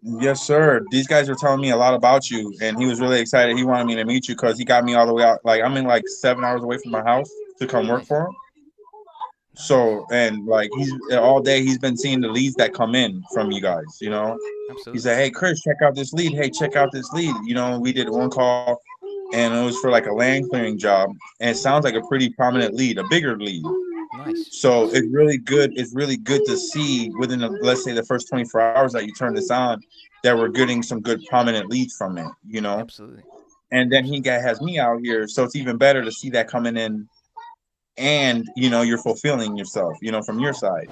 Yes, sir. These guys were telling me a lot about you, and he was really excited. He wanted me to meet you because he got me all the way out. Like I'm in like 7 hours away from my house to come work Nice, for him. nice, So and like he's all day he's been seeing the leads that come in from you guys. He absolutely. said, "Hey, Chris, check out this lead. Hey, check out this lead." We did one call, and it was for like a land clearing job, and it sounds like a pretty prominent lead, a bigger lead. Nice, So nice. it's really good. It's really good to see within let's say the first 24 hours that you turn this on, that we're getting some good prominent leads from it. Absolutely. And then Absolutely. has me out here, so it's even better to see that coming in, and you're fulfilling yourself, from your side.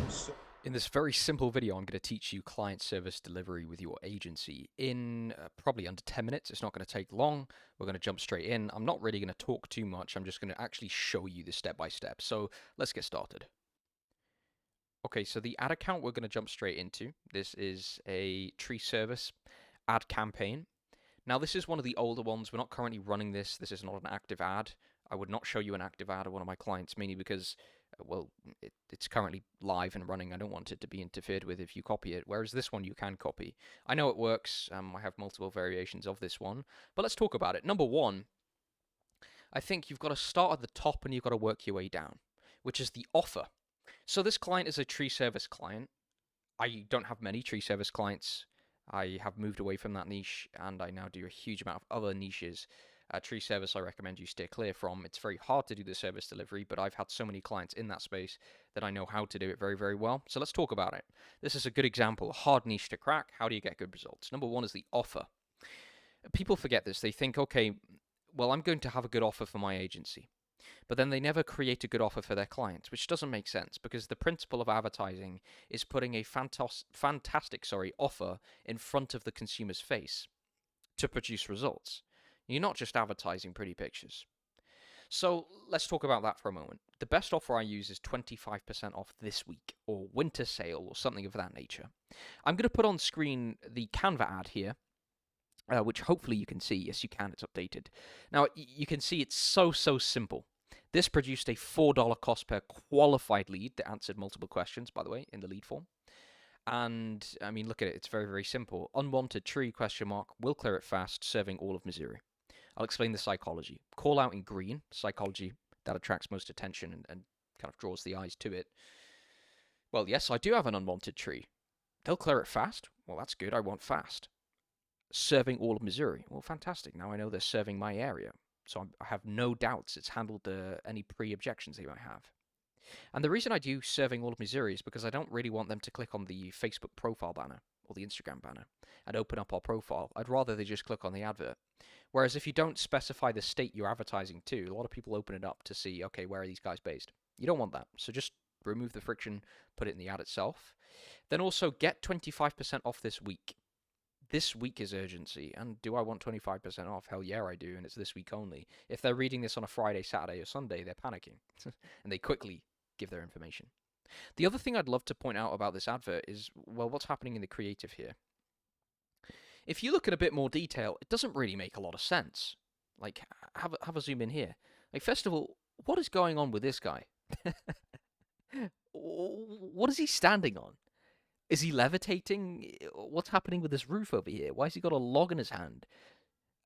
So, In this very simple video, I'm going to teach you client service delivery with your agency in probably under 10 minutes. It's not going to take long. We're going to jump straight in. I'm not really going to talk too much. I'm just going to actually show you the step by step. So let's get started. Okay, so the ad account we're going to jump straight into. This is a tree service ad campaign. Now, this is one of the older ones. We're not currently running this. This is not an active ad. I would not show you an active ad of one of my clients, mainly because, well, it's currently live and running. I don't want it to be interfered with if you copy it, whereas this one you can copy. I know it works. I have multiple variations of this one, but let's talk about it. Number one, I think you've got to start at the top and you've got to work your way down, which is the offer. So this client is a tree service client. I don't have many tree service clients. I have moved away from that niche and I now do a huge amount of other niches. Tree service, I recommend you steer clear from. It's very hard to do the service delivery, but I've had so many clients in that space that I know how to do it very, very well. So let's talk about it. This is a good example, a hard niche to crack. How do you get good results? Number one is the offer. People forget this. They think, okay, well, I'm going to have a good offer for my agency. But then they never create a good offer for their clients, which doesn't make sense because the principle of advertising is putting a fantastic offer in front of the consumer's face to produce results. You're not just advertising pretty pictures. So let's talk about that for a moment. The best offer I use is 25% off this week, or winter sale, or something of that nature. I'm going to put on screen the Canva ad here, which hopefully you can see. Yes, you can. It's updated. Now, you can see it's so simple. This produced a $4 cost per qualified lead that answered multiple questions, by the way, in the lead form. And, I mean, look at it. It's very, very simple. Unwanted tree, question mark, will clear it fast, serving all of Missouri. I'll explain the psychology. Call out in green, psychology that attracts most attention and kind of draws the eyes to it. Well, yes, I do have an unwanted tree. They'll clear it fast. Well, that's good. I want fast. Serving all of Missouri. Well, fantastic. Now I know they're serving my area. So I have no doubts it's handled any pre-objections they might have. And the reason I do serving all of Missouri is because I don't really want them to click on the Facebook profile banner or the Instagram banner and open up our profile. I'd rather they just click on the advert. Whereas if you don't specify the state you're advertising to, a lot of people open it up to see, okay, where are these guys based? You don't want that. So just remove the friction, put it in the ad itself. Then also get 25% off this week. This week is urgency, and do I want 25% off? Hell yeah, I do, and it's this week only. If they're reading this on a Friday, Saturday, or Sunday, they're panicking, and they quickly give their information. The other thing I'd love to point out about this advert is, well, what's happening in the creative here? If you look at a bit more detail, it doesn't really make a lot of sense. Like, have a zoom in here. Like, first of all, what is going on with this guy? What is he standing on? Is he levitating? What's happening with this roof over here? Why has he got a log in his hand?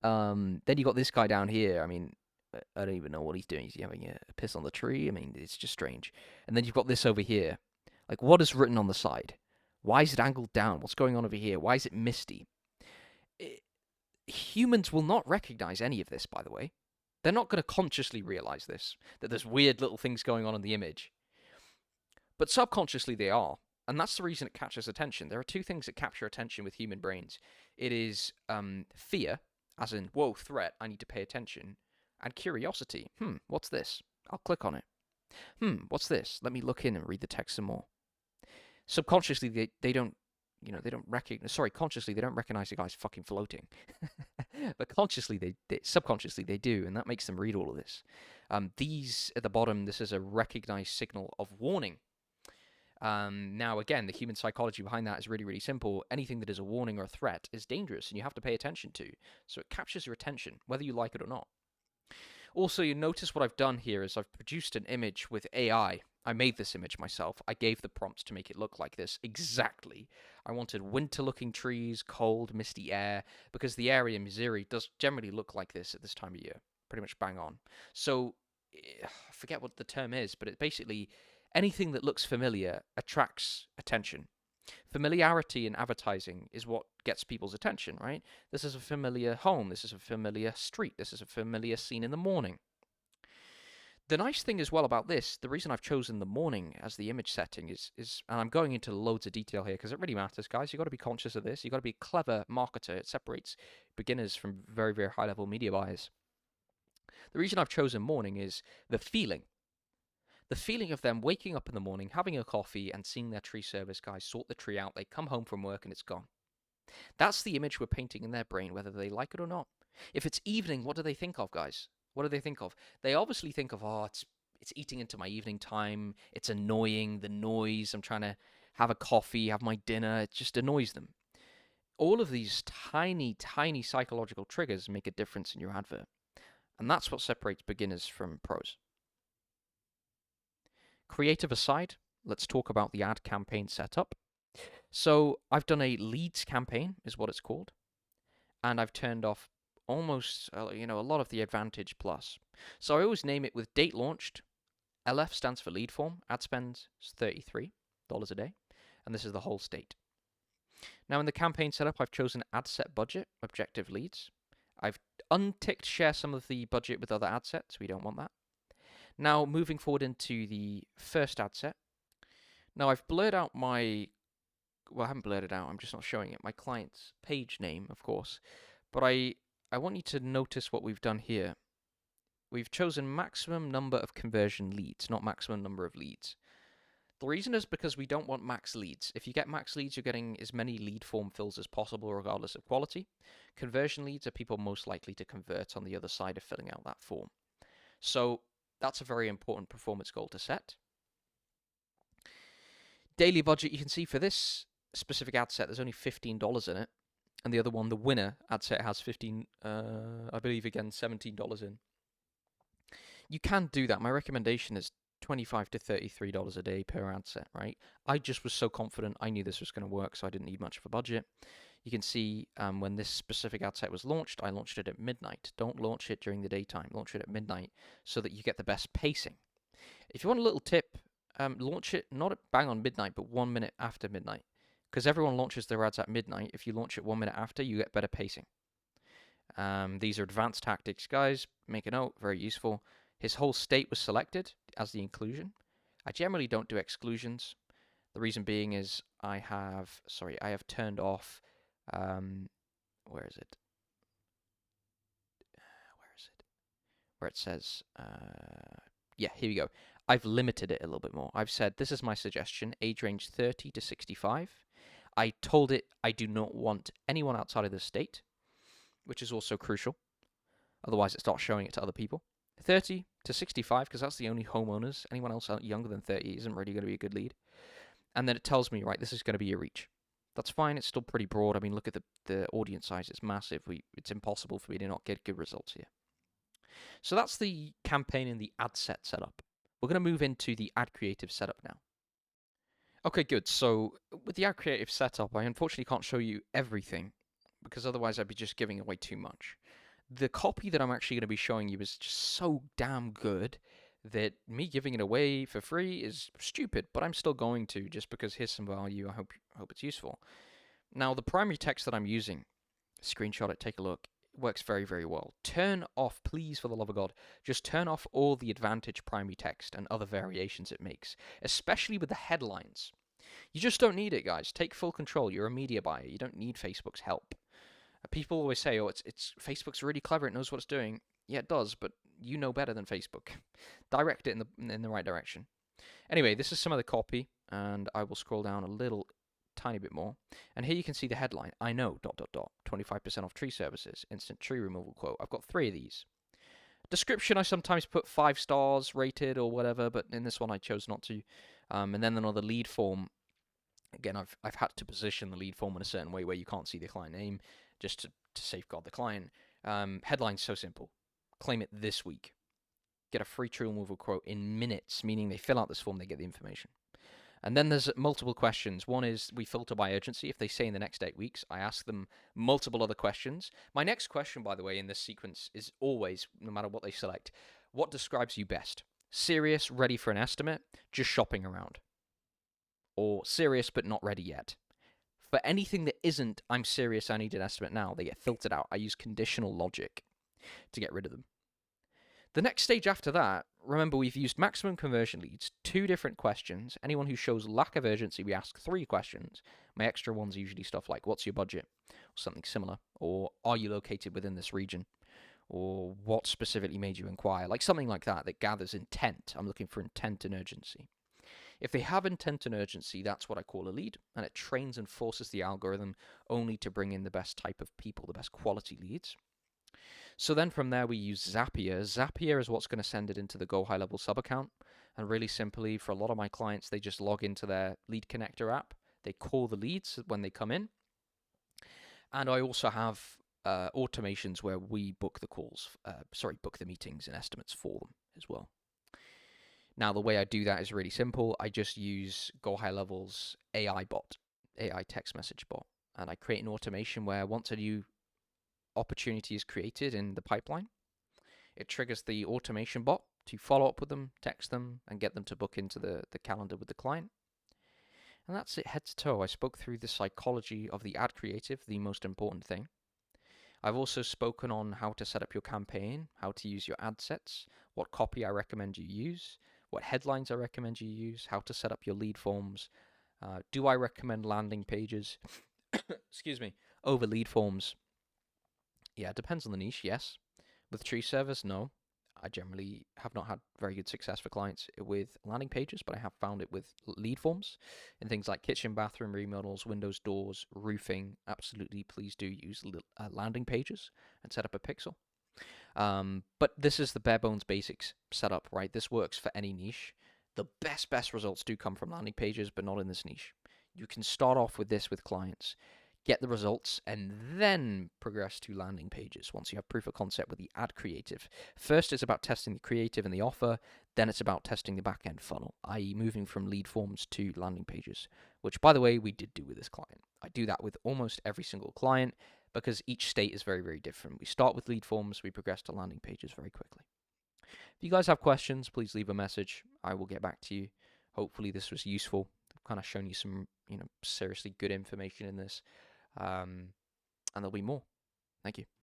Then you got this guy down here. I mean, I don't even know what he's doing. Is he having a piss on the tree? I mean, it's just strange. And then you've got this over here. Like, what is written on the side? Why is it angled down? What's going on over here? Why is it misty? Humans will not recognize any of this, by the way. They're not going to consciously realize this, that there's weird little things going on in the image. But subconsciously they are. And that's the reason it catches attention. There are two things that capture attention with human brains. It is fear, as in, whoa, threat, I need to pay attention. And curiosity. What's this? I'll click on it. What's this? Let me look in and read the text some more. Subconsciously, they don't, they don't recognize, consciously, they don't recognize the guy's fucking floating. But consciously, subconsciously, they do, and that makes them read all of this. These, at the bottom, this is a recognized signal of warning. Now, again, the human psychology behind that is really, really simple. Anything that is a warning or a threat is dangerous, and you have to pay attention to. So it captures your attention, whether you like it or not. Also, you notice what I've done here is I've produced an image with AI. I made this image myself. I gave the prompts to make it look like this exactly. I wanted winter-looking trees, cold, misty air, because the area in Missouri does generally look like this at this time of year. Pretty much bang on. So, I forget what the term is, but it basically anything that looks familiar attracts attention. Familiarity in advertising is what gets people's attention, right? This is a familiar home. This is a familiar street. This is a familiar scene in the morning. The nice thing as well about this, the reason I've chosen the morning as the image setting is and I'm going into loads of detail here because it really matters, guys. You've got to be conscious of this. You've got to be a clever marketer. It separates beginners from very, very high level media buyers. The reason I've chosen morning is the feeling. The feeling of them waking up in the morning, having a coffee, and seeing their tree service guys sort the tree out. They come home from work and it's gone. That's the image we're painting in their brain, whether they like it or not. If it's evening, what do they think of, guys? What do they think of? They obviously think of, oh, it's eating into my evening time. It's annoying, the noise. I'm trying to have a coffee, have my dinner. It just annoys them. All of these tiny, tiny psychological triggers make a difference in your advert. And that's what separates beginners from pros. Creative aside, let's talk about the ad campaign setup. So I've done a leads campaign, is what it's called, and I've turned off almost, a lot of the Advantage Plus. So I always name it with date launched. LF stands for lead form. Ad spend is $33 a day, and this is the whole state. Now in the campaign setup, I've chosen ad set budget, objective leads. I've unticked share some of the budget with other ad sets. We don't want that. Now moving forward into the first ad set. Now I've blurred out I haven't blurred it out, I'm just not showing it. My client's page name, of course. But I want you to notice what we've done here. We've chosen maximum number of conversion leads, not maximum number of leads. The reason is because we don't want max leads. If you get max leads, you're getting as many lead form fills as possible, regardless of quality. Conversion leads are people most likely to convert on the other side of filling out that form. So that's a very important performance goal to set. Daily budget, you can see for this specific ad set, there's only $15 in it. And the other one, the winner ad set, has I believe again, $17 in. You can do that. My recommendation is $25 to $33 a day per ad set, right? I just was so confident. I knew this was going to work, so I didn't need much of a budget. You can see when this specific ad set was launched, I launched it at midnight. Don't launch it during the daytime. Launch it at midnight so that you get the best pacing. If you want a little tip, launch it not at bang on midnight, but 1 minute after midnight. Because everyone launches their ads at midnight. If you launch it 1 minute after, you get better pacing. These are advanced tactics, guys. Make a note, very useful. His whole state was selected as the inclusion. I generally don't do exclusions. The reason being is I have turned off, where is it? Where it says, yeah, here we go. I've limited it a little bit more. I've said, this is my suggestion, age range 30 to 65. I told it I do not want anyone outside of the state, which is also crucial. Otherwise, it starts showing it to other people. 30 to 65, because that's the only homeowners. Anyone else younger than 30 isn't really going to be a good lead. And then it tells me, right, this is going to be your reach. That's fine. It's still pretty broad. I mean, look at the audience size. It's massive. It's impossible for me to not get good results here. So that's the campaign and the ad set setup. We're going to move into the ad creative setup now. Okay, good. So with the ad creative setup, I unfortunately can't show you everything because otherwise I'd be just giving away too much. The copy that I'm actually going to be showing you is just so damn good that me giving it away for free is stupid, but I'm still going to just because here's some value. I hope it's useful. Now, the primary text that I'm using, screenshot it, take a look, works very, very well. Turn off, please, for the love of God, just turn off all the Advantage primary text and other variations it makes, especially with the headlines. You just don't need it, guys. Take full control. You're a media buyer. You don't need Facebook's help. People always say, oh, it's Facebook's really clever. It knows what it's doing. Yeah, it does, but you know better than Facebook. Direct it in the right direction. Anyway, this is some of the copy, and I will scroll down a little tiny bit more. And here you can see the headline. I know, ... 25% off tree services, instant tree removal quote. I've got 3 of these. Description, I sometimes put 5 stars rated or whatever, but in this one I chose not to. And then another lead form. Again, I've had to position the lead form in a certain way where you can't see the client name, just to safeguard the client. Headline's so simple. Claim it this week. get a free tree removal quote in minutes, meaning they fill out this form, they get the information. And then there's multiple questions. One is we filter by urgency. If they say in the next 8 weeks, I ask them multiple other questions. My next question, by the way, in this sequence is always, no matter what they select, what describes you best? Serious, ready for an estimate, just shopping around. Or serious but not ready yet. For anything that isn't, I'm serious, I need an estimate now, they get filtered out. I use conditional logic to get rid of them. The next stage after that, remember we've used maximum conversion leads, 2 different questions. Anyone who shows lack of urgency, we ask 3 questions. My extra ones are usually stuff like, what's your budget? Or something similar. Or, are you located within this region? Or, what specifically made you inquire? Like something like that gathers intent. I'm looking for intent and urgency. If they have intent and urgency, that's what I call a lead, and it trains and forces the algorithm only to bring in the best type of people, the best quality leads. So then from there we use Zapier. Zapier is what's going to send it into the Go High Level sub account. And really simply, for a lot of my clients, they just log into their lead connector app. They call the leads when they come in. And I also have automations where we book the calls, book the meetings and estimates for them as well. Now, the way I do that is really simple. I just use Go High Level's AI bot, AI text message bot. And I create an automation where once a new opportunity is created in the pipeline, it triggers the automation bot to follow up with them, text them, and get them to book into the calendar with the client. And that's it, head to toe. I spoke through the psychology of the ad creative, the most important thing. I've also spoken on how to set up your campaign, how to use your ad sets, what copy I recommend you use, what headlines I recommend you use, how to set up your lead forms. Do I recommend landing pages excuse me, over lead forms? Yeah, it depends on the niche, yes. With tree service, no. I generally have not had very good success for clients with landing pages, but I have found it with lead forms and things like kitchen, bathroom remodels, windows, doors, roofing. Absolutely, please do use landing pages and set up a pixel. But this is the bare bones basics setup, right? This works for any niche. The best results do come from landing pages, but not in this niche. You can start off with this with clients, get the results, and then progress to landing pages once you have proof of concept with the ad creative. First, it's about testing the creative and the offer. Then it's about testing the back-end funnel, i.e. moving from lead forms to landing pages, which, by the way, we did do with this client. I do that with almost every single client because each state is very, very different. We start with lead forms, we progress to landing pages very quickly. If you guys have questions, please leave a message. I will get back to you. Hopefully this was useful. I've kind of shown you some, seriously good information in this. And there'll be more. Thank you.